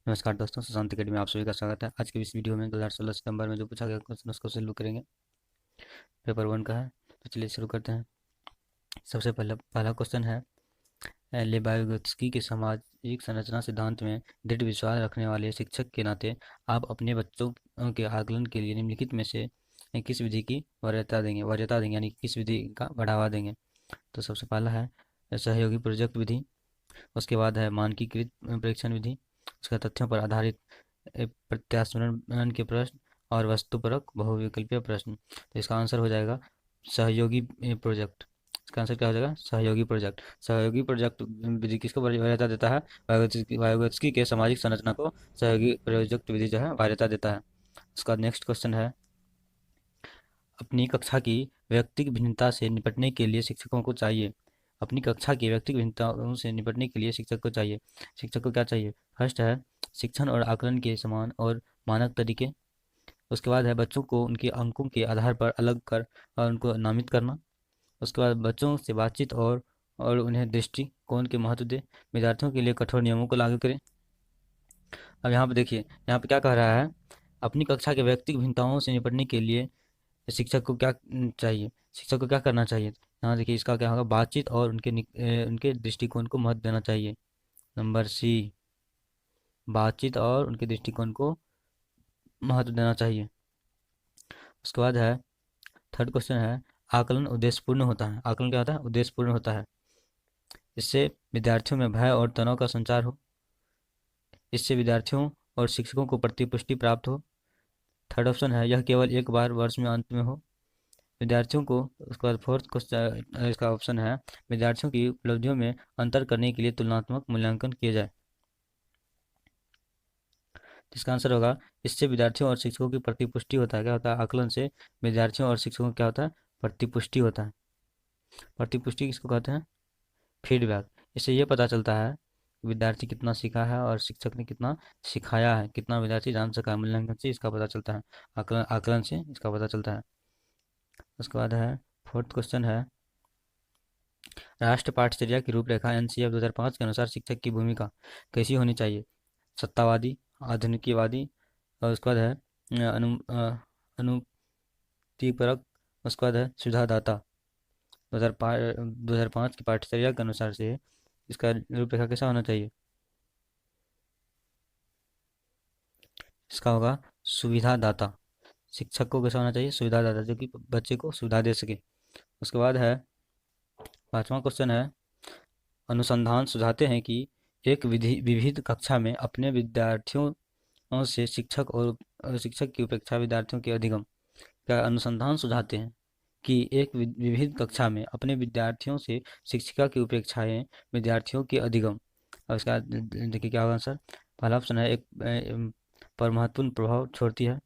नमस्कार दोस्तों, सुशांत अकेडमी में आप सभी का स्वागत है। आज के इस वीडियो में 2016 सितंबर में जो पूछा गया क्वेश्चन उसको सॉल्व करेंगे। पेपर 1 का है, तो चलिए शुरू करते हैं। सबसे पहला क्वेश्चन है, लेबायगोत्स्की के सामाजिक संरचना सिद्धांत में दृढ़ विश्वास रखने वाले शिक्षक के नाते आप अपने बच्चों के आकलन के लिए निम्नलिखित में से किस विधि की वरीयता देंगे यानी किस विधि का बढ़ावा देंगे। तो सबसे पहला है सहयोगी प्रोजेक्ट विधि, उसके बाद है मानकीकृत परीक्षण विधि, उसका तथ्यों पर आधारित प्रत्यास्मरण के प्रश्न और वस्तुपरक बहुविकल्पीय प्रश्न। तो इसका आंसर हो जाएगा सहयोगी प्रोजेक्ट। इसका आंसर क्या हो जाएगा? सहयोगी प्रोजेक्ट। सहयोगी प्रोजेक्ट विधि किसको वरीयता देता है? वाइगोत्स्की के सामाजिक संरचना को सहयोगी प्रोजेक्ट विधि जो है वरीयता देता है। उसका नेक्स्ट क्वेश्चन है, अपनी कक्षा की व्यक्तिगत भिन्नता से निपटने के लिए शिक्षकों को चाहिए। अपनी कक्षा की व्यक्तिगत भिन्नताओं से निपटने के लिए शिक्षक को क्या चाहिए? फर्स्ट है शिक्षण और आकलन के समान और मानक तरीके। उसके बाद है बच्चों को उनके अंकों के आधार पर अलग कर और उनको नामित करना। उसके बाद बच्चों से बातचीत और उन्हें दृष्टिकोण के महत्व दे। विद्यार्थियों के लिए कठोर नियमों को लागू करें। अब यहाँ पे देखिए, यहाँ पे क्या कह रहा है? अपनी कक्षा के व्यक्तिगत भिन्नताओं से निपटने के लिए शिक्षक को क्या चाहिए? शिक्षक को क्या करना चाहिए? यहाँ देखिए, इसका क्या होगा? बातचीत और उनके दृष्टिकोण को महत्व देना चाहिए। नंबर सी, बातचीत और उनके दृष्टिकोण को महत्व देना चाहिए। उसके बाद है थर्ड क्वेश्चन है, आकलन उद्देश्यपूर्ण होता है। आकलन क्या होता है? उद्देश्यपूर्ण होता है। इससे विद्यार्थियों में भय और तनाव का संचार हो। इससे विद्यार्थियों और शिक्षकों को प्रतिपुष्टि प्राप्त हो। थर्ड ऑप्शन है, यह केवल एक बार वर्ष में अंत में हो विद्यार्थियों को। उसके बाद फोर्थ क्वेश्चन, इसका ऑप्शन है, विद्यार्थियों की उपलब्धियों में अंतर करने के लिए तुलनात्मक मूल्यांकन किया जाए। इसका आंसर होगा, इससे विद्यार्थियों और शिक्षकों की प्रतिपुष्टि होता है। क्या होता है? आकलन से विद्यार्थियों और शिक्षकों को क्या होता है? प्रतिपुष्टि होता है। प्रतिपुष्टि किसको कहते हैं? फीडबैक। इससे ये पता चलता है विद्यार्थी कितना सीखा है और शिक्षक ने कितना सिखाया है, कितना विद्यार्थी जान सका है। मूल्यांकन से इसका पता चलता है, आकलन आकलन से इसका पता चलता है। उसके बाद है फोर्थ क्वेश्चन है, राष्ट्र पाठचर्या की रूपरेखा एनसीएफ 2005 के अनुसार शिक्षक की भूमिका कैसी होनी चाहिए? सत्तावादी, आधुनिकीवादी, और उसके बाद है अनुतिपरक, उसके बाद है सुधारदाता। 2005 की पाठचर्या के अनुसार से इसका रूपरेखा कैसा होना चाहिए? इसका होगा सुविधादाता। शिक्षक को कैसा होना चाहिए? सुविधादाता, जो कि बच्चे को सुविधा दे सके। उसके बाद है पांचवा क्वेश्चन है, अनुसंधान सुझाते हैं कि एक विविध कक्षा में अपने विद्यार्थियों से शिक्षक की उपेक्षा विद्यार्थियों के अधिगम। क्या अनुसंधान सुझाते हैं कि एक विविध कक्षा में अपने विद्यार्थियों से शिक्षिका की उपेक्षाएं विद्यार्थियों के अधिगम। और इसका देखिए क्या होगा आंसर? पहला ऑप्शन है, एक पर महत्वपूर्ण प्रभाव छोड़ती है।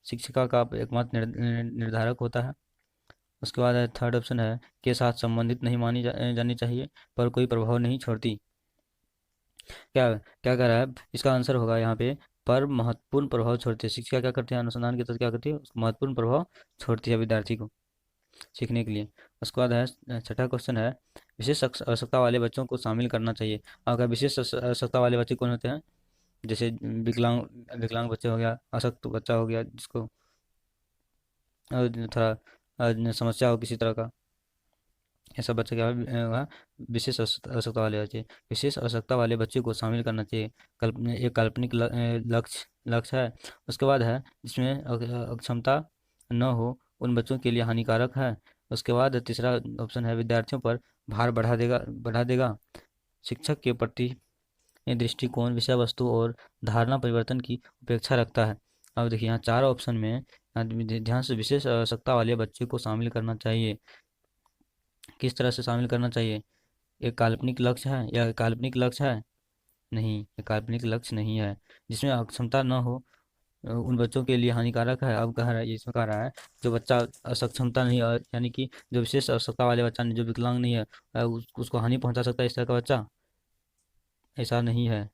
शिक्षिका का एकमात्र निर्धारक होता है। उसके बाद है थर्ड ऑप्शन है, के साथ संबंधित नहीं मानी जानी चाहिए पर कोई प्रभाव नहीं छोड़ती। क्या क्या कह रहा है? इसका आंसर होगा यहाँ पे, पर महत्वपूर्ण प्रभाव छोड़ती है। शिक्षिका क्या करती है? अनुसंधान के तहत क्या करती है? उसको महत्वपूर्ण प्रभाव छोड़ती है विद्यार्थी को सीखने के लिए। उसके बाद है छठा क्वेश्चन है, विशेष आवश्यकता वाले बच्चों को शामिल करना चाहिए। अगर विशेष आवश्यकता वाले बच्चे कौन होते हैं? जैसे विकलांग विकलांग बच्चे हो गया, अशक्त बच्चा हो गया, जिसको थोड़ा समस्या हो किसी तरह का, ऐसा बच्चा क्या होगा? विशेष आवश्यकता वाले बच्चे। विशेष आवश्यकता वाले बच्चे को शामिल करना चाहिए। एक काल्पनिक लक्ष्य है। उसके बाद है जिसमें अक्षमता न हो उन बच्चों के लिए हानिकारक है। उसके बाद तीसरा ऑप्शन है, विद्यार्थियों पर भार बढ़ा देगा। शिक्षक के प्रति ये दृष्टिकोण विषय वस्तु और धारणा परिवर्तन की उपेक्षा रखता है। अब देखिए यहाँ चार ऑप्शन में ध्यान से, विशेष आवश्यकता वाले बच्चे को शामिल करना चाहिए। किस तरह से शामिल करना चाहिए? एक काल्पनिक लक्ष्य है या काल्पनिक लक्ष्य है? नहीं, ये काल्पनिक लक्ष्य नहीं है। जिसमें अक्षमता न हो उन बच्चों के लिए हानिकारक है। अब कह रहा है, ये इसमें कह रहा है, जो बच्चा असक्षमता नहीं है, यानी कि जो विशेष आवश्यकता वाले बच्चा नहीं, जो विकलांग नहीं है, उसको हानि पहुंचा सकता है इस तरह का बच्चा, ऐसा नहीं है।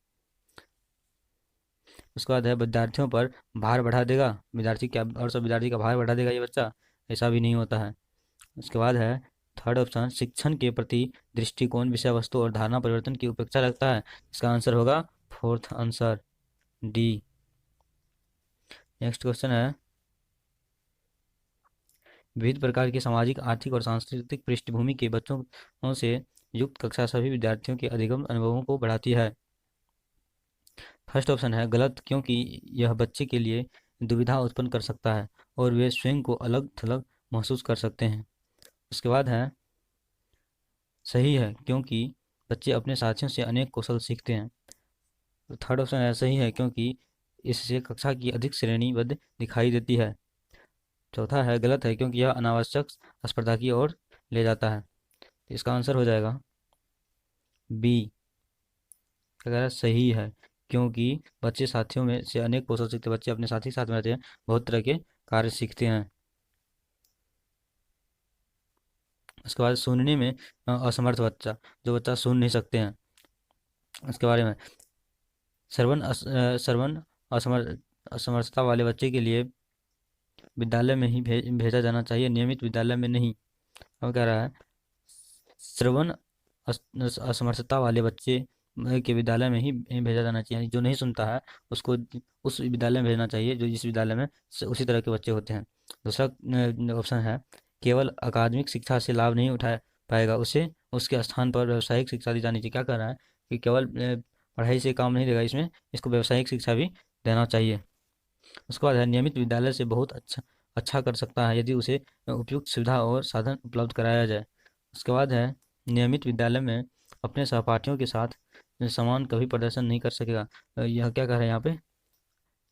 उसके बाद है विद्यार्थियों पर भार बढ़ा देगा, विद्यार्थी क्या और सब विद्यार्थी का भार बढ़ा देगा ये बच्चा, ऐसा भी नहीं होता है। उसके बाद है थर्ड ऑप्शन, शिक्षण के प्रति दृष्टिकोण विषय वस्तु और धारणा परिवर्तन की उपेक्षा रखता है। इसका आंसर होगा fourth answer. D. Next question है, विविध प्रकार की सामाजिक, आर्थिक और सांस्कृतिक पृष्ठभूमि के बच्चों से युक्त कक्षा सभी विद्यार्थियों के अधिगम अनुभवों को बढ़ाती है। फर्स्ट ऑप्शन है गलत, क्योंकि यह बच्चे के लिए दुविधा उत्पन्न कर सकता है और वे स्वयं को अलग थलग महसूस कर सकते हैं। उसके बाद है सही है, क्योंकि बच्चे अपने साथियों से अनेक कौशल सीखते हैं। थर्ड ऑप्शन है सही है, क्योंकि इससे कक्षा की अधिक श्रेणीबद्ध दिखाई देती है। चौथा है गलत है, क्योंकि यह अनावश्यक स्पर्धा की ओर ले जाता है। तो इसका आंसर हो जाएगा बी। अगर सही है, क्योंकि बच्चे साथियों में से अनेक कौशल सीखते हैं, बच्चे अपने साथी साथ में रहते हैं, बहुत तरह के कार्य सीखते हैं। उसके बाद सुनने में असमर्थ बच्चा, जो बच्चा सुन नहीं सकते हैं, उसके बारे में श्रवण असमर्थता वाले बच्चे के लिए विद्यालय में ही भेजा जाना चाहिए, नियमित विद्यालय में नहीं। अब कह रहा है श्रवण असमर्थता वाले बच्चे के विद्यालय में ही भेजा जाना चाहिए, जो नहीं सुनता है उसको उस विद्यालय में भेजना चाहिए जो जिस विद्यालय में उसी तरह के बच्चे होते हैं। दूसरा ऑप्शन है केवल अकादमिक शिक्षा से लाभ नहीं उठा पाएगा, उसे उसके स्थान पर व्यावसायिक शिक्षा दी जानी चाहिए। क्या कर रहा है कि केवल पढ़ाई से काम नहीं देगा, इसमें इसको व्यावसायिक शिक्षा भी देना चाहिए। उसके बाद है नियमित विद्यालय से बहुत अच्छा अच्छा कर सकता है यदि उसे उपयुक्त सुविधा और साधन उपलब्ध कराया जाए। उसके बाद है नियमित विद्यालय में अपने सहपाठियों के साथ समान कभी प्रदर्शन नहीं कर सकेगा। यह क्या कह रहा है यहाँ पे,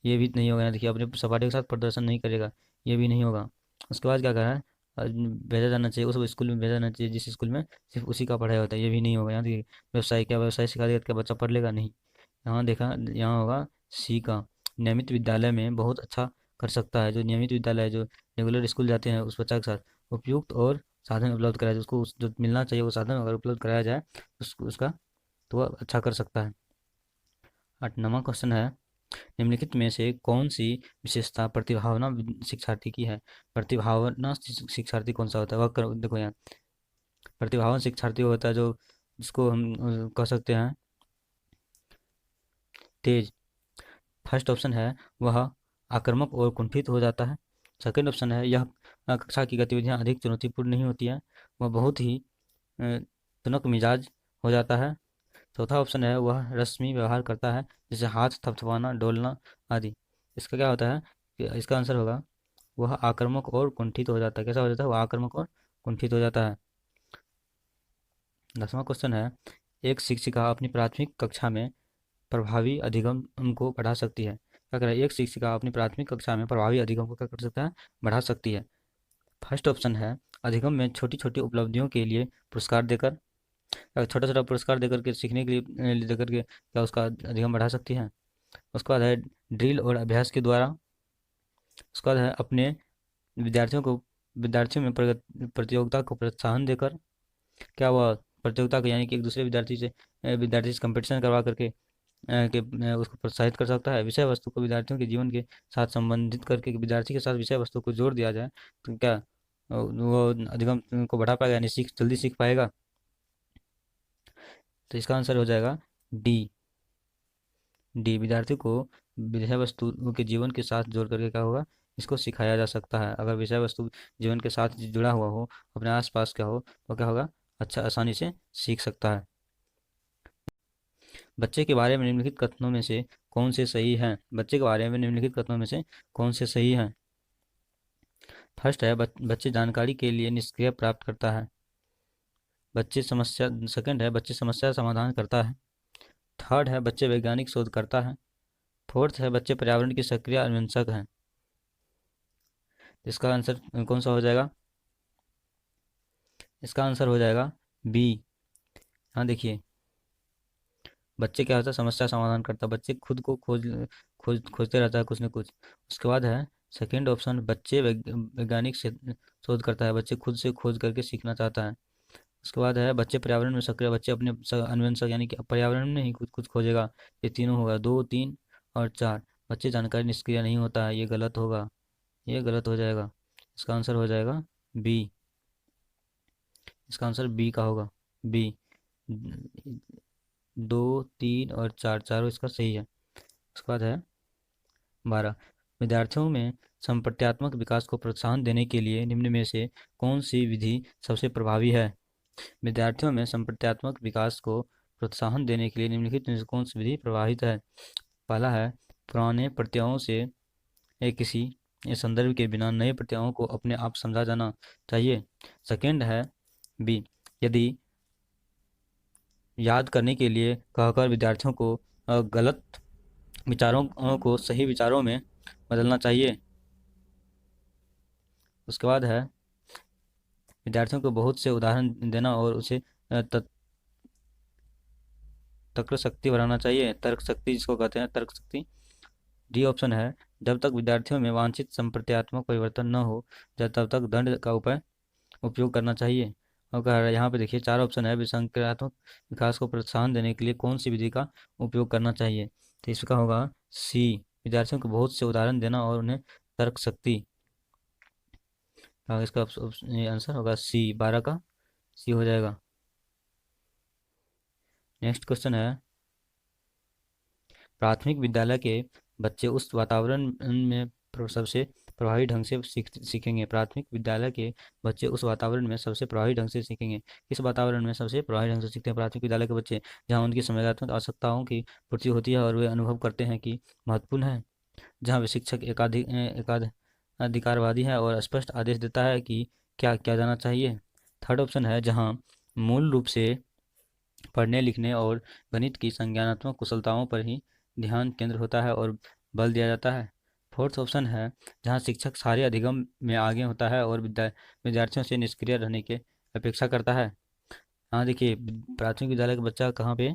ये भी नहीं होगा। यहाँ देखिए, अपने सहपाठियों के साथ प्रदर्शन नहीं करेगा, ये भी नहीं होगा। उसके बाद क्या कह रहा है भेजा जाना चाहिए, उस स्कूल में भेजा जाना चाहिए जिस स्कूल में सिर्फ उसी का पढ़ाई होता है, ये भी नहीं होगा। यहाँ देखिए व्यवसाय, क्या व्यवसाय सिखा देगा, क्या बच्चा पढ़ लेगा, नहीं। यहाँ देखा, यहाँ होगा सी का, नियमित विद्यालय में बहुत अच्छा कर सकता है। जो नियमित विद्यालय है, जो रेगुलर स्कूल जाते हैं उस बच्चा के साथ उपयुक्त और साधन उपलब्ध कराया जाए, उसको जो मिलना चाहिए वो साधन अगर उपलब्ध कराया जाए उसका, तो वह अच्छा कर सकता है। 8वां क्वेश्चन है, निम्नलिखित में से कौन सी विशेषता प्रतिभावना शिक्षार्थी की है। प्रतिभावना शिक्षार्थी कौन सा होता है, वह देखो यहाँ, प्रतिभावान शिक्षार्थी होता है जो जिसको हम कह सकते हैं तेज। फर्स्ट ऑप्शन है वह आक्रामक और कुंठित हो जाता है। सेकंड ऑप्शन है यह कक्षा की गतिविधियां अधिक चुनौतीपूर्ण नहीं होती हैं, वह बहुत ही तुनक मिजाज हो जाता है। चौथा ऑप्शन है वह रस्मी व्यवहार करता है, जैसे हाथ थपथपाना, डोलना आदि। इसका क्या होता है कि इसका आंसर होगा वह आक्रामक और कुंठित हो जाता है। कैसा हो जाता है, वह आक्रामक और कुंठित हो जाता है। 10वां क्वेश्चन है, एक शिक्षिका अपनी प्राथमिक कक्षा में प्रभावी अधिगम को बढ़ा सकती है। क्या करें, एक शिक्षिका अपनी प्राथमिक कक्षा में प्रभावी अधिगम को क्या कर सकता है, बढ़ा सकती है। फर्स्ट ऑप्शन है अधिगम में छोटी छोटी उपलब्धियों के लिए पुरस्कार देकर, छोटा छोटा पुरस्कार देकर के सीखने के लिए देकर के क्या उसका अधिगम बढ़ा सकती है। उसके बाद है ड्रिल और अभ्यास के द्वारा। उसके बाद है अपने विद्यार्थियों में प्रतियोगिता को प्रोत्साहन देकर, क्या वह प्रतियोगिता को यानी कि एक दूसरे विद्यार्थी से कंपटीशन करवा करके उसको प्रोत्साहित कर सकता है। विषय वस्तु को विद्यार्थियों के जीवन के साथ संबंधित करके विद्यार्थी के साथ विषय वस्तु को जोड़ दिया जाए तो क्या वो अधिगम को बढ़ा पाएगा, यानी जल्दी सीख पाएगा। तो इसका आंसर हो जाएगा डी। डी, विद्यार्थी को विषय वस्तु के जीवन के साथ जोड़ करके क्या होगा, इसको सिखाया जा सकता है। अगर विषय वस्तु जीवन के साथ जुड़ा हुआ हो, अपने आसपास क्या हो, तो क्या होगा, अच्छा आसानी से सीख सकता है। बच्चे के बारे में निम्नलिखित कथनों में से कौन से सही हैं। बच्चे के बारे में निम्नलिखित कथनों में से कौन से सही हैं। फर्स्ट है बच्चे जानकारी के लिए निष्क्रिय प्राप्त करता है। सेकंड है बच्चे समस्या समाधान करता है। थर्ड है बच्चे वैज्ञानिक शोध करता है। फोर्थ है बच्चे पर्यावरण के सक्रिय अन्वेषक हैं। इसका आंसर कौन सा हो जाएगा, इसका आंसर हो जाएगा बी। हाँ देखिए, बच्चे क्या होता है, समस्या समाधान करता है, बच्चे खुद को खोजते रहता है कुछ न कुछ। उसके बाद है सेकंड ऑप्शन, बच्चे वैज्ञानिक से शोध करता है, बच्चे खुद से खोज करके सीखना चाहता है। उसके बाद है बच्चे पर्यावरण में सक्रिय, बच्चे अपने अन्वेषक यानी कि पर्यावरण में ही कुछ कुछ खोजेगा। ये तीनों होगा, 2, 3 और 4। बच्चे जानकारी निष्क्रिय नहीं होता है, ये गलत होगा, ये गलत हो जाएगा। इसका आंसर हो जाएगा बी। इसका आंसर बी का होगा, बी। 2, 3 और 4, चारों इसका सही है। उसके बाद है 12, विद्यार्थियों में संप्रत्यात्मक विकास को प्रोत्साहन देने के लिए निम्न में से कौन सी विधि सबसे प्रभावी है। विद्यार्थियों में संप्रत्यात्मक विकास को प्रोत्साहन देने के लिए निम्नलिखित में से कौन सी विधि प्रभावित है। पहला है पुराने प्रत्ययों से किसी संदर्भ के बिना नए प्रत्ययों को अपने आप समझा जाना चाहिए। सेकंड है बी, यदि याद करने के लिए कहकर विद्यार्थियों को गलत विचारों को सही विचारों में बदलना चाहिए। उसके बाद है विद्यार्थियों को बहुत से उदाहरण देना और उसे तर्क शक्ति बढ़ाना चाहिए, तर्क शक्ति जिसको कहते हैं तर्क शक्ति। डी ऑप्शन है जब तक विद्यार्थियों में वांछित संप्रत्यात्मक परिवर्तन न हो तब तक दंड का उपयोग करना चाहिए। और यहाँ पे देखिए 4 ऑप्शन है विसंक्रियात्मक विकास को प्रोत्साहन देने के लिए कौन सी विधि का उपयोग करना चाहिए। तो इसका होगा सी, विद्यार्थियों को बहुत से उदाहरण देना और उन्हें तर्क शक्ति। इसका आंसर होगा सी, 12 का सी हो जाएगा। नेक्स्ट क्वेश्चन है प्राथमिक विद्यालय के बच्चे उस वातावरण में सबसे प्रभावी ढंग से सीखेंगे। प्राथमिक विद्यालय के बच्चे उस वातावरण में सबसे प्रभावी ढंग से सीखेंगे। किस वातावरण में सबसे प्रभावी ढंग से सीखते हैं प्राथमिक विद्यालय के बच्चे? जहाँ उनकी संवेदनात्मक आवश्यकताओं की पूर्ति होती है और वे अनुभव करते हैं कि महत्वपूर्ण है। जहाँ वे शिक्षक अधिकारवादी है और स्पष्ट आदेश देता है कि क्या किया जाना चाहिए। थर्ड ऑप्शन है जहाँ मूल रूप से पढ़ने लिखने और गणित की संज्ञानात्मक कुशलताओं पर ही ध्यान केंद्र होता है और बल दिया जाता है। फोर्थ ऑप्शन है जहाँ शिक्षक सारे अधिगम में आगे होता है और विद्यार्थियों से निष्क्रिय रहने की अपेक्षा करता है। हाँ देखिए प्राथमिक विद्यालय का बच्चा कहाँ पे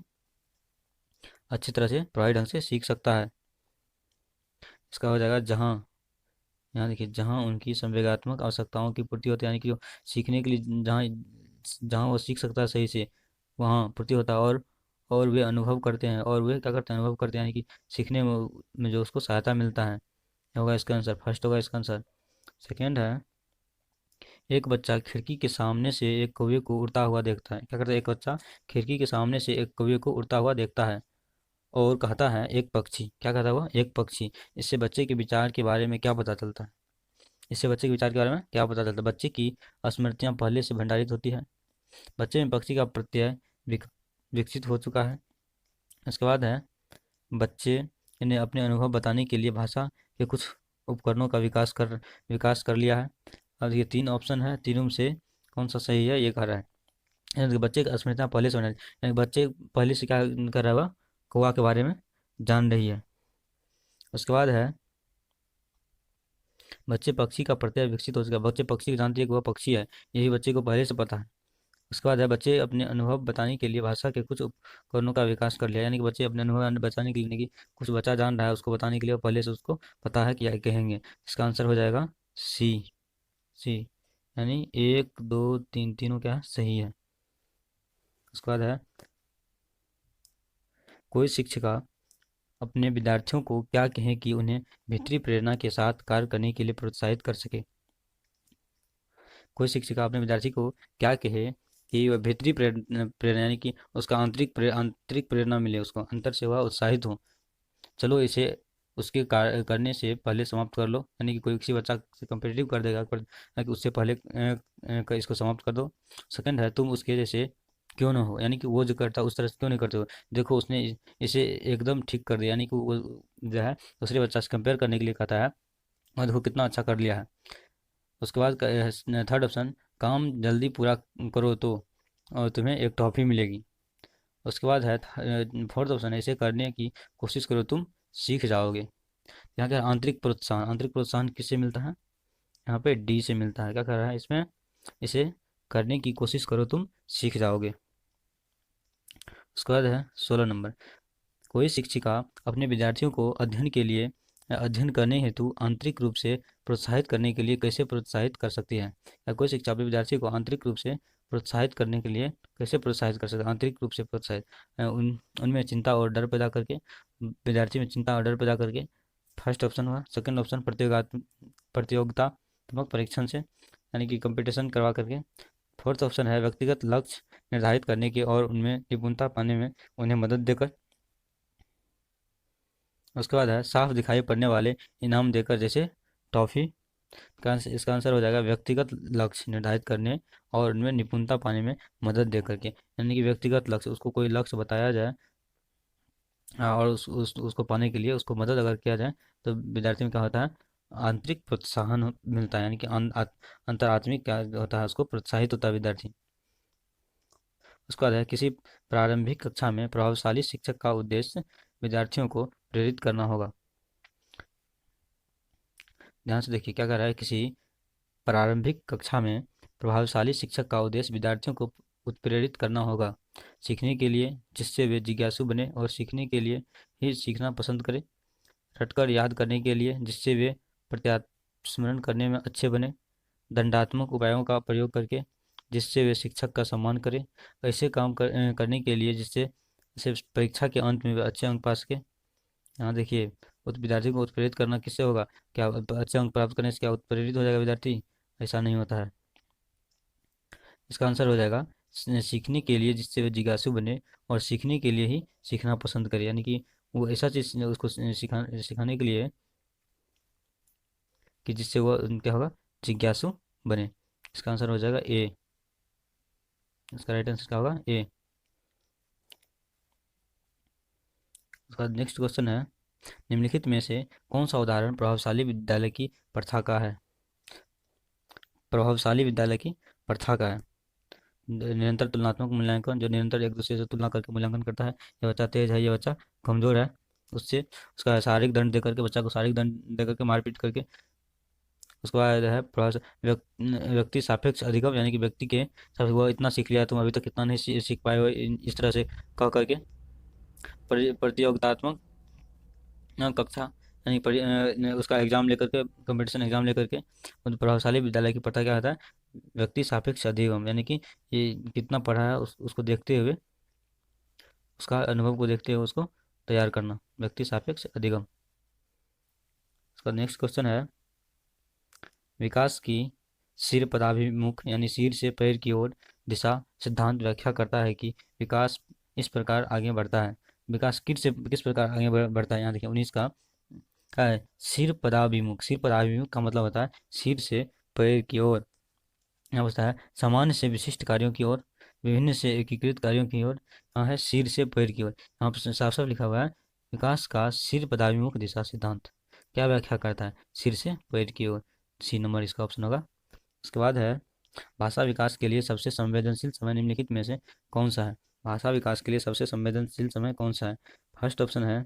अच्छी तरह से प्रभावी ढंग से सीख सकता है। इसका हो जाएगा जहाँ, यहाँ देखिए जहाँ उनकी संवेगात्मक आवश्यकताओं की पूर्ति होती है, यानी कि जो सीखने के लिए जहाँ जहाँ वो सीख सकता है सही से वहाँ पूर्ति होता है और वे अनुभव करते हैं और वे क्या करते हैं अनुभव करते हैं, यानी कि सीखने में जो उसको सहायता मिलता है। होगा इसका आंसर, फर्स्ट होगा इसका आंसर। सेकेंड है एक बच्चा खिड़की के सामने से एक कौवे को उड़ता हुआ देखता है। क्या करता है? एक बच्चा खिड़की के सामने से एक कौवे को उड़ता हुआ देखता है और कहता है एक पक्षी। क्या कहता हुआ? एक पक्षी। इससे बच्चे के विचार के बारे में क्या पता चलता है? इससे बच्चे के विचार के बारे में क्या पता चलता है? बच्चे की स्मृतियाँ पहले से भंडारित होती है, बच्चे में पक्षी का प्रत्यय विकसित हो चुका है। इसके बाद है बच्चे ने अपने अनुभव बताने के लिए भाषा के कुछ उपकरणों का विकास कर लिया है। अब ये 3 ऑप्शन है, तीनों में से कौन सा सही है ये कह रहा है। यानी कि बच्चे की स्मृतियाँ पहले से बना, यानी बच्चे पहले से क्या कर रहा है, वह कौवा के बारे में जान रही है। उसके बाद है बच्चे पक्षी का प्रत्यय विकसित हो चुका है, बच्चे पक्षी को जानती है कि वह पक्षी है, यही बच्चे को पहले से पता है। उसके बाद है बच्चे अपने अनुभव बताने के लिए भाषा के कुछ उपकरणों का विकास कर लिया, यानी कि बच्चे अपने अनुभव बताने के लिए, यानी कि कुछ बच्चा जान रहा है उसको बताने के लिए पहले से उसको पता है कि कहेंगे। इसका आंसर हो जाएगा सी, सी यानी 1 2 3 तीनों क्या है सही है। उसके बाद है कोई शिक्षिका अपने विद्यार्थियों को क्या कहें कि उन्हें भीतरी प्रेरणा के साथ कार्य करने के लिए प्रोत्साहित कर सके। कोई शिक्षिका अपने विद्यार्थी को क्या कहे कि वह भीतरी प्रेरणा यानी कि उसका आंतरिक प्रेरणा मिले, उसको अंतर से वह उत्साहित हो। चलो इसे उसके करने से पहले समाप्त कर लो, यानी कि कोई किसी बच्चा से कम्पिटिटिव कर देगा पर उससे पहले इसको समाप्त कर दो। सेकंड है तुम उसके जैसे क्यों ना हो, यानी कि वो जो करता है उस तरह से क्यों नहीं करते हो। देखो उसने इसे एकदम ठीक कर दिया, यानी कि वो जो है दूसरे बच्चा से कंपेयर करने के लिए कहता है और देखो कितना अच्छा कर लिया है। उसके बाद थर्ड ऑप्शन काम जल्दी पूरा करो तो और तुम्हें एक टॉफ़ी मिलेगी। उसके बाद है फोर्थ ऑप्शन है इसे करने की कोशिश करो तुम सीख जाओगे। यहाँ क्या आंतरिक प्रोत्साहन किससे मिलता है? यहाँ पे डी से मिलता है। क्या कर रहा है इसमें? इसे करने की कोशिश करो तुम सीख जाओगे। उसके बाद है 16 नंबर कोई शिक्षिका अपने विद्यार्थियों को अध्ययन करने हेतु आंतरिक रूप से प्रोत्साहित करने के लिए कैसे प्रोत्साहित कर सकती है। या कोई शिक्षा अपने विद्यार्थी को आंतरिक रूप से प्रोत्साहित करने के लिए कैसे प्रोत्साहित कर सकते हैं? आंतरिक रूप से प्रोत्साहित उनमें चिंता और डर पैदा करके, विद्यार्थी में चिंता और डर पैदा करके। फर्स्ट ऑप्शन हुआ। सेकंड ऑप्शन प्रतियोगितात्मक परीक्षण से, यानी कि कंपटीशन करवा करके। फोर्थ ऑप्शन है व्यक्तिगत लक्ष्य निर्धारित करने के और उनमें निपुणता पाने में उन्हें मदद देकर। उसके बाद है साफ दिखाई पड़ने वाले इनाम देकर, जैसे टॉफी। इसका आंसर हो जाएगा व्यक्तिगत लक्ष्य निर्धारित करने और उनमें निपुणता पाने में मदद दे करके, यानी कि व्यक्तिगत लक्ष्य, उसको कोई लक्ष्य बताया जाए और उसको पाने के लिए उसको मदद अगर किया जाए तो विद्यार्थी में क्या होता है, आंतरिक प्रोत्साहन मिलता है, यानी कि अंतरात्मिक क्या होता है, उसको प्रोत्साहित होता है विद्यार्थी। उसके बाद है किसी प्रारंभिक कक्षा में प्रभावशाली शिक्षक का उद्देश्य विद्यार्थियों को प्रेरित करना होगा। ध्यान से देखिए क्या कर रहा है, किसी प्रारंभिक कक्षा में प्रभावशाली शिक्षक का उद्देश्य विद्यार्थियों को उत्प्रेरित करना होगा सीखने के लिए, जिससे वे जिज्ञासु बने और सीखने के लिए ही सीखना पसंद करें, रटकर याद करने के लिए जिससे वे प्रत्यास्मरण करने में अच्छे बने, दंडात्मक उपायों का प्रयोग करके जिससे वे शिक्षक का सम्मान करें, ऐसे काम करने के लिए जिससे जैसे परीक्षा के अंत में वे अच्छे अंक पा सके। यहाँ देखिए, उस विद्यार्थी को उत्प्रेरित करना किससे होगा, क्या अच्छे अंक प्राप्त करने से क्या उत्प्रेरित हो जाएगा विद्यार्थी? ऐसा नहीं होता है। इसका आंसर हो जाएगा सीखने के लिए जिससे वे जिज्ञासु बने और सीखने के लिए ही सीखना पसंद करे, यानी कि वो ऐसा चीज़ उसको सिखाने के लिए कि जिससे वो क्या होगा, जिज्ञासु बने। इसका आंसर हो जाएगा ए। इसका राइट आंसर क्या होगा, ए। उसका नेक्स्ट क्वेश्चन है, निम्नलिखित में से कौन सा उदाहरण प्रभावशाली विद्यालय की प्रथा का है? प्रभावशाली विद्यालय की प्रथा का है। निरंतर तुलनात्मक मूल्यांकन, जो निरंतर एक दूसरे से तुलना करके मूल्यांकन करता है, ये बच्चा तेज है, ये बच्चा कमजोर है, उससे उसका शारीरिक दंड देकर के, बच्चा को शारीरिक दंड देकर के मारपीट करके। उसके बाद है व्यक्ति सापेक्ष अधिगम, यानी कि व्यक्ति के वो इतना सीख लिया तुम अभी तक इतना नहीं सीख पाए हो, इस तरह से कह करके प्रतियोगितात्मक कक्षा, यानी उसका एग्जाम लेकर के, कंपटीशन एग्जाम लेकर के। और प्रभावशाली विद्यालय की प्रथा क्या होता है, व्यक्ति सापेक्ष अधिगम, यानी कि ये कितना पढ़ा है उसको देखते हुए, उसका अनुभव को देखते हुए उसको तैयार करना, व्यक्ति सापेक्ष अधिगम। उसका नेक्स्ट क्वेश्चन है, विकास की सिर पदाभिमुख, यानी सिर से पैर की ओर दिशा सिद्धांत व्याख्या करता है कि विकास इस प्रकार आगे बढ़ता है। विकास किस प्रकार आगे बढ़ता है, यहाँ देखिए 19 का क्या है, सिर पदाभिमुख। सिर पदाभिमुख का मतलब होता है सिर से पैर की ओर, यहाँ होता है सामान्य से विशिष्ट कार्यों की ओर, विभिन्न से एकीकृत कार्यों की ओर। यहाँ है सिर से पैर की ओर, यहाँ पर साफ साफ लिखा हुआ है विकास का सिर पदाभिमुख दिशा सिद्धांत क्या व्याख्या करता है, सिर से पैर की ओर। सी नंबर इसका ऑप्शन होगा। उसके बाद है भाषा विकास के लिए सबसे संवेदनशील समय निम्नलिखित में से कौन सा है? भाषा विकास के लिए सबसे संवेदनशील समय कौन सा है? फर्स्ट ऑप्शन है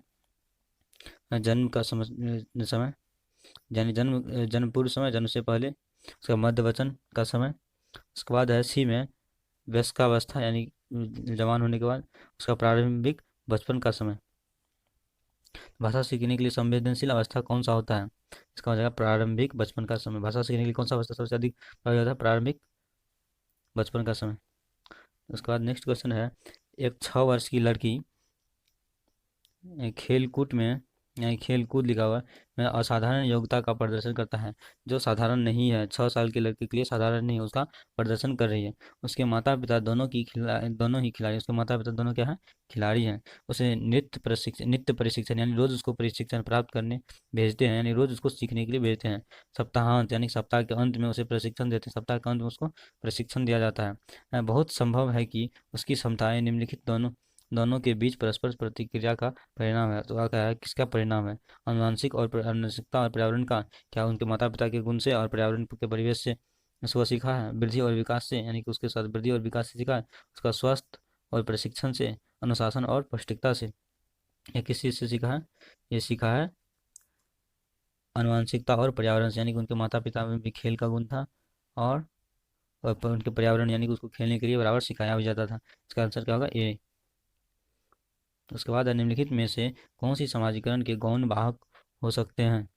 जन्म का समय, यानी जन्म पूर्व समय, जन्म से पहले। उसका मध्य वचन का समय। उसके बाद है सी में वयस्कावस्था, यानी जवान होने के बाद। उसका प्रारंभिक बचपन का समय। भाषा सीखने के लिए संवेदनशील अवस्था कौन सा होता है? इसका हो जाएगा प्रारंभिक बचपन का समय। भाषा सीखने के लिए कौन सा अवस्था सबसे अधिक प्रभावी होता है? प्रारंभिक बचपन का समय। उसके बाद नेक्स्ट क्वेश्चन है, एक 6 वर्ष की लड़की खेल कूद में, यानी खेल कूद लिखा हुआ है, में असाधारण योग्यता का प्रदर्शन करता है, जो साधारण नहीं है, 6 साल की लड़की के लिए साधारण नहीं है, उसका प्रदर्शन कर रही है। उसके माता पिता दोनों ही खिलाड़ी, उसके माता पिता दोनों क्या है, खिलाड़ी हैं। उसे नित्य प्रशिक्षण, यानी रोज उसको प्रशिक्षण प्राप्त करने भेजते हैं, यानी रोज उसको सीखने के लिए भेजते हैं। सप्ताहांत, यानी सप्ताह के अंत में उसे प्रशिक्षण देते हैं, सप्ताह के अंत में उसको प्रशिक्षण दिया जाता है। बहुत संभव है कि उसकी क्षमताएं निम्नलिखित दोनों दोनों के बीच परस्पर प्रतिक्रिया का परिणाम है। तो क्या है, किसका परिणाम है? अनुवांशिक और अनुवांशिकता और पर्यावरण का, क्या उनके माता पिता के गुण से और पर्यावरण के परिवेश से उसको सीखा है? वृद्धि और विकास से, यानी कि उसके साथ वृद्धि और विकास से सीखा है। उसका स्वास्थ्य और प्रशिक्षण से, अनुशासन और पौष्टिकता से। यह किस चीज़ से सीखा है? ये सीखा है अनुवांशिकता और पर्यावरण से, यानी कि उनके माता पिता में भी खेल का गुण था, और उनके पर्यावरण, यानी कि उसको खेलने के लिए बराबर सिखाया भी जाता था। इसका आंसर क्या होगा? ए। उसके बाद निम्नलिखित में से कौन सी समाजीकरण के गौण वाहक हो सकते हैं?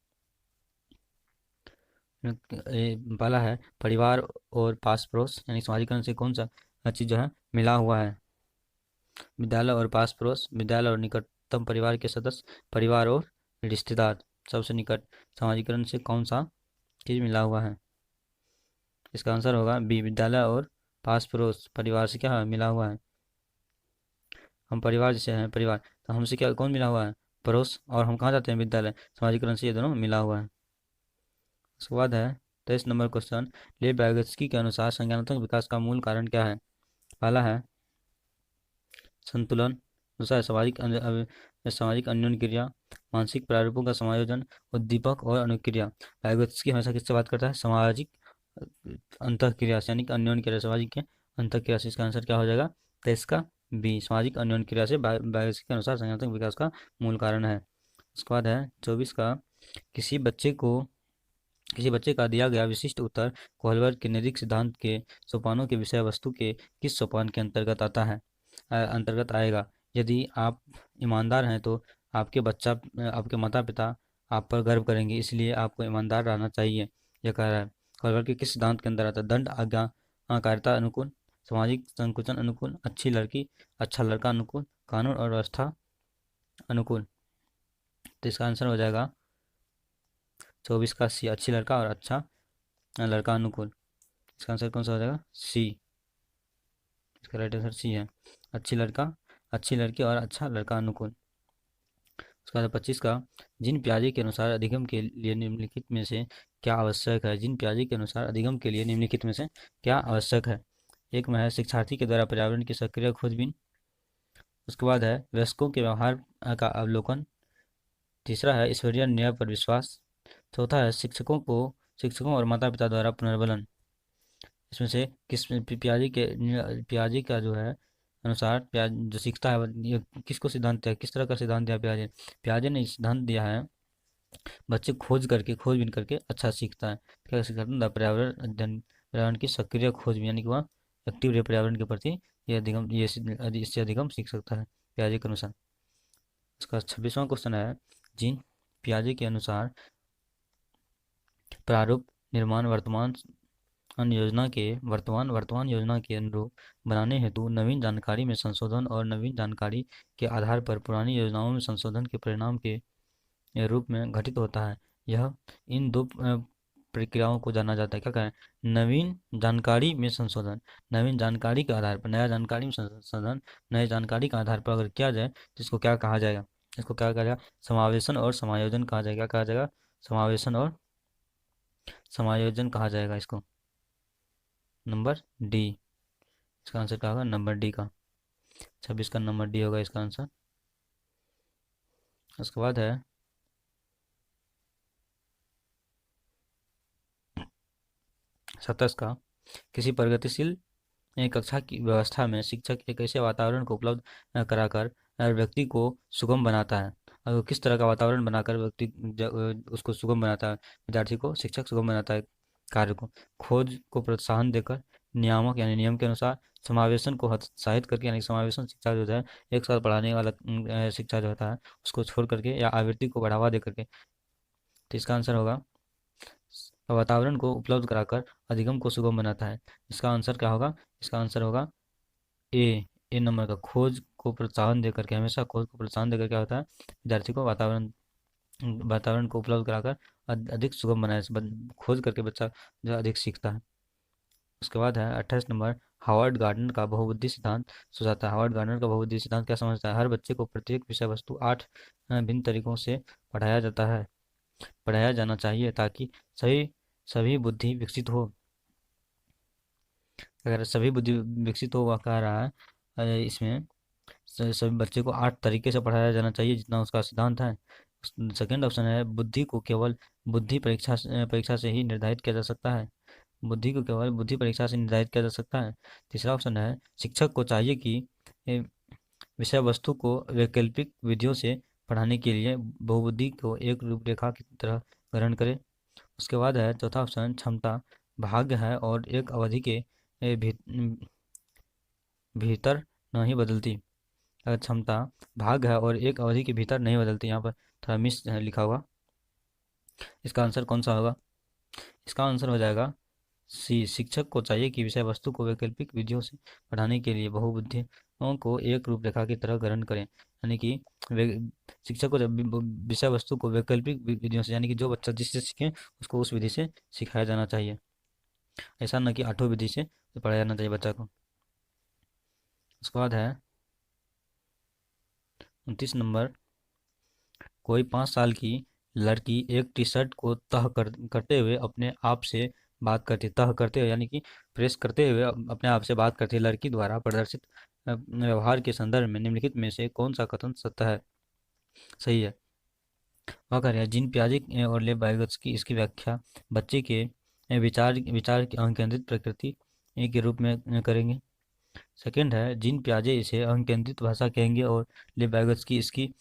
पहला है परिवार और पास पड़ोस, यानी समाजीकरण से कौन सा चीज़ जो है मिला हुआ है? विद्यालय और पास पड़ोस, विद्यालय और निकटतम परिवार के सदस्य, परिवार और रिश्तेदार, सबसे निकट। समाजीकरण से कौन सा चीज़ मिला हुआ है? इसका आंसर होगा बी, विद्यालय और पास पड़ोस परिवार से क्या मिला हुआ है? हम परिवार जैसे हैं, परिवार तो हमसे क्या कौन मिला हुआ है? पड़ोस और हम कहाँ जाते हैं, विद्यालय। समाजीकरण से ये दोनों मिला हुआ है। उसके बाद है 23 नंबर क्वेश्चन, लेव बैगस्की के अनुसार संज्ञानात्मक विकास का मूल कारण क्या है। पहला है संतुलन, दूसरा है सामाजिक अन्योन्य क्रिया, मानसिक प्रारूपों का समायोजन, उद्दीपक और अनुक्रिया। बैगस्की हमेशा किससे बात करता है, सामाजिक अंतःक्रिया से, यानी कि अन्योन्य क्रिया, सामाजिक के अंतःक्रिया से। इसका आंसर क्या हो जाएगा, तो इसका बी, सामाजिक अन्योन्य क्रिया से बैगस्की के अनुसार संज्ञानात्मक विकास का मूल कारण है। उसके बाद है 24 का, किसी बच्चे को किसी बच्चे का दिया गया विशिष्ट उत्तर कोहलबर्ग के निरीक्षक सिद्धांत के सोपानों के विषय वस्तु के किस सोपान के अंतर्गत आता है, अंतर्गत आएगा। यदि आप ईमानदार हैं तो आपके माता पिता आप पर गर्व करेंगे, इसलिए आपको ईमानदार रहना चाहिए, यह कह रहा है। कोहलबर्ग के किस सिद्धांत के अंदर आता है, दंड आज्ञाकारिता अनुकूल, सामाजिक संकुचन अनुकूल, अच्छी लड़की अच्छा लड़का अनुकूल, कानून और व्यवस्था अनुकूल। तो इसका आंसर हो जाएगा 24 का सी, अच्छी लड़का और अच्छा लड़का अनुकूल। इसका आंसर कौन सा हो जाएगा, सी। इसका राइट आंसर सी है, अच्छी लड़का अच्छी लड़की और अच्छा लड़का अनुकूल। उसका 25 का, जिन प्याजे के अनुसार अधिगम के लिए निम्नलिखित में से क्या आवश्यक है। जिन प्याजे के अनुसार अधिगम के लिए निम्नलिखित में से क्या आवश्यक है। एक में है शिक्षार्थी के द्वारा पर्यावरण की सक्रिय खोजबीन। उसके बाद है वयस्कों के व्यवहार का अवलोकन। तीसरा है ईश्वरीय न्याय पर विश्वास। चौथा है शिक्षकों और माता पिता द्वारा पुनर्बलन। इसमें से पियाजे का जो है अनुसार, प्याज जो सीखता है ये किसको सिद्धांत दिया, किस तरह का सिद्धांत दिया पियाजे। पियाजे ने सिद्धांत दिया है, बच्चे खोजबीन करके अच्छा सीखता है। क्या सीखता है, पर्यावरण अध्ययन, पर्यावरण की सक्रिय खोजबीन, यानी कि वह एक्टिव रहे पर्यावरण के प्रति, इससे अधिगम सीख सकता है पियाजे के अनुसार। उसका 26वां क्वेश्चन है, जिन पियाजे के अनुसार प्रारूप निर्माण वर्तमान योजना के अनुरूप बनाने हेतु नवीन जानकारी में संशोधन और नवीन जानकारी के आधार पर पुरानी योजनाओं में संशोधन के परिणाम के रूप में घटित होता है। यह इन दो प्रक्रियाओं को जाना जाता है, क्या कहें, नवीन जानकारी में संशोधन, नवीन जानकारी के आधार पर नया जानकारी में संशोधन, नए जानकारी के आधार पर अगर किया जाए तो इसको क्या कहा जाएगा, इसको क्या कहा जाएगा, समावेशन और समायोजन कहा जाएगा। क्या कहा जाएगा, समावेशन और समायोजन कहा जाएगा इसको। नंबर डी, इसका आंसर क्या होगा, नंबर डी का 26 का नंबर डी होगा इसका आंसर। उसके बाद है 27 का, किसी प्रगतिशील कक्षा की व्यवस्था में शिक्षक एक ऐसे वातावरण को उपलब्ध कराकर व्यक्ति को सुगम बनाता है। और किस तरह का वातावरण बनाकर उसको सुगम बनाता है, विद्यार्थी को शिक्षक सुगम बनाता है कार्य को। खोज को प्रोत्साहन देकर, नियामक यानी नियम के अनुसार, समावेशन को हतोत्साहित करके, यानी समावेशन शिक्षा जो है एक साथ पढ़ाने वाला शिक्षा जो होता है उसको छोड़ करके, या आवृत्ति को बढ़ावा दे करके। तो इसका आंसर होगा, वातावरण को उपलब्ध कराकर अधिगम को सुगम बनाता है। इसका आंसर क्या होगा, इसका आंसर होगा ए नंबर का, खोज को प्रोत्साहन देकर के, हमेशा खोज को प्रोत्साहन देकर क्या होता है, विद्यार्थी को वातावरण को उपलब्ध कराकर अधिक सुगम बनाए, खोज करके बच्चा जो अधिक सीखता है। उसके बाद है 28 नंबर, हावर्ड गार्डनर का बहुबुद्धि सिद्धांत सुझाता है। हावर्ड गार्डनर का बहुबुद्धि सिद्धांत क्या समझता है, हर बच्चे को प्रत्येक विषय वस्तु 8 भिन्न तरीकों से पढ़ाया जाना चाहिए ताकि सही सभी बुद्धि विकसित हो। अगर सभी बुद्धि विकसित हो, वह कह रहा है इसमें सभी बच्चे को 8 तरीके से पढ़ाया जाना चाहिए, जितना उसका सिद्धांत है। सेकंड ऑप्शन है, बुद्धि को केवल परीक्षा से ही निर्धारित किया जा सकता है। बुद्धि को केवल बुद्धि परीक्षा से निर्धारित किया जा सकता है। तीसरा ऑप्शन है, शिक्षक को चाहिए कि ए, विषय वस्तु को वैकल्पिक विधियों से पढ़ाने के लिए बहुबुद्धि को एक रूपरेखा की तरह ग्रहण करे। उसके बाद है चौथा ऑप्शन, क्षमता भाग्य है और एक अवधि के भीतर नहीं बदलती। अगर क्षमता भाग है और एक अवधि के भीतर नहीं बदलती, यहाँ पर थोड़ा मिस लिखा हुआ, इसका आंसर कौन सा होगा, इसका आंसर हो जाएगा सी, शिक्षक को चाहिए कि विषय वस्तु को वैकल्पिक विधियों से पढ़ाने के लिए बहुबुद्धियों को एक रूपरेखा की तरह ग्रहण करें। यानी कि शिक्षक को जब विषय वस्तु को वैकल्पिक विधियों से, यानी कि जो बच्चा जिससे सीखे उसको उस विधि से सिखाया जाना चाहिए, ऐसा न कि 8 विधि से पढ़ाया जाना चाहिए बच्चा को। उसके बाद है 29 नंबर, कोई 5 साल की लड़की एक टी शर्ट को करते हुए अपने आप से बात करती, तह करते हुए यानी कि प्रेस करते हुए अपने आप से बात करती है। लड़की द्वारा प्रदर्शित व्यवहार के संदर्भ में निम्नलिखित में से कौन सा कथन सत्य है, सही है। वह कह रहे हैं जीन पियाजे और लेव की इसकी व्याख्या बच्चे के विचार विचार की अकेंद्रित प्रकृति के रूप में करेंगे। सेकंड है जीन पियाजे इसे अकेंद्रित भाषा कहेंगे और लेव की इसकी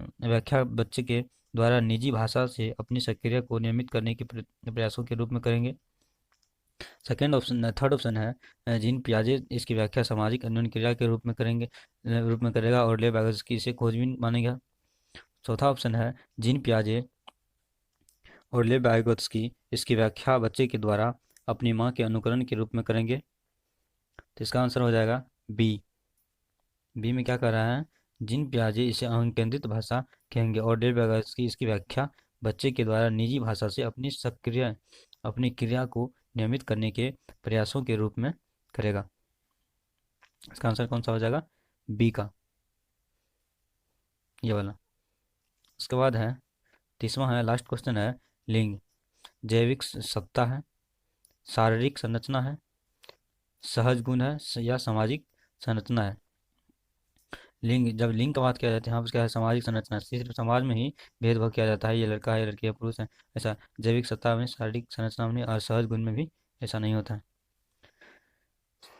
व्याख्या बच्चे के द्वारा निजी भाषा से अपनी सक्रिय को नियमित करने के प्रयासों के रूप में करेंगे। सेकेंड ऑप्शन, थर्ड ऑप्शन है जीन पियाजे इसकी व्याख्या सामाजिक अन्योन्य क्रिया के रूप में करेगा और लेव की इसे खोजबीन मानेगा। चौथा ऑप्शन है जीन पियाजे और लेव की इसकी व्याख्या बच्चे के द्वारा अपनी माँ के अनुकरण के रूप में करेंगे। तो इसका आंसर हो जाएगा बी। बी में क्या कर रहा है, जिन पियाजे इसे अकेंद्रित भाषा कहेंगे और लेव की इसकी व्याख्या बच्चे के द्वारा निजी भाषा से अपनी क्रिया को नियमित करने के प्रयासों के रूप में करेगा। इसका आंसर कौन सा हो जाएगा, बी का, ये वाला। उसके बाद है तीसवा है, लास्ट क्वेश्चन है, लिंग जैविक सत्ता है, शारीरिक संरचना है, सहज गुण है या सामाजिक संरचना है। लिंग, जब लिंग का बात किया जाता है यहाँ पर क्या है, सामाजिक संरचना। सिर्फ समाज में ही भेदभाव किया जाता है, ये लड़का है, ये लड़की है, पुरुष है, ऐसा जैविक सत्ता में, शारीरिक संरचना में और सहज गुण में भी ऐसा नहीं होता है।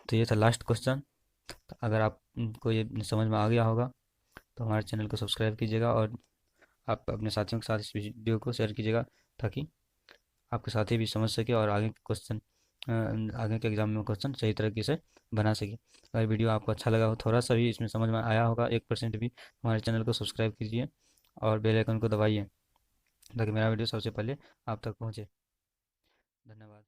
तो ये था लास्ट क्वेश्चन। अगर आपको ये समझ में आ गया होगा तो हमारे चैनल को सब्सक्राइब कीजिएगा और आप अपने साथियों के साथ इस वीडियो को शेयर कीजिएगा ताकि आपके साथी भी समझ सके और आगे के एग्जाम में क्वेश्चन सही तरीके से बना सके। अगर वीडियो आपको अच्छा लगा हो, थोड़ा सा भी इसमें समझ में आया होगा 1% भी, हमारे चैनल को सब्सक्राइब कीजिए और बेल आइकन को दबाइए ताकि मेरा वीडियो सबसे पहले आप तक पहुँचे। धन्यवाद।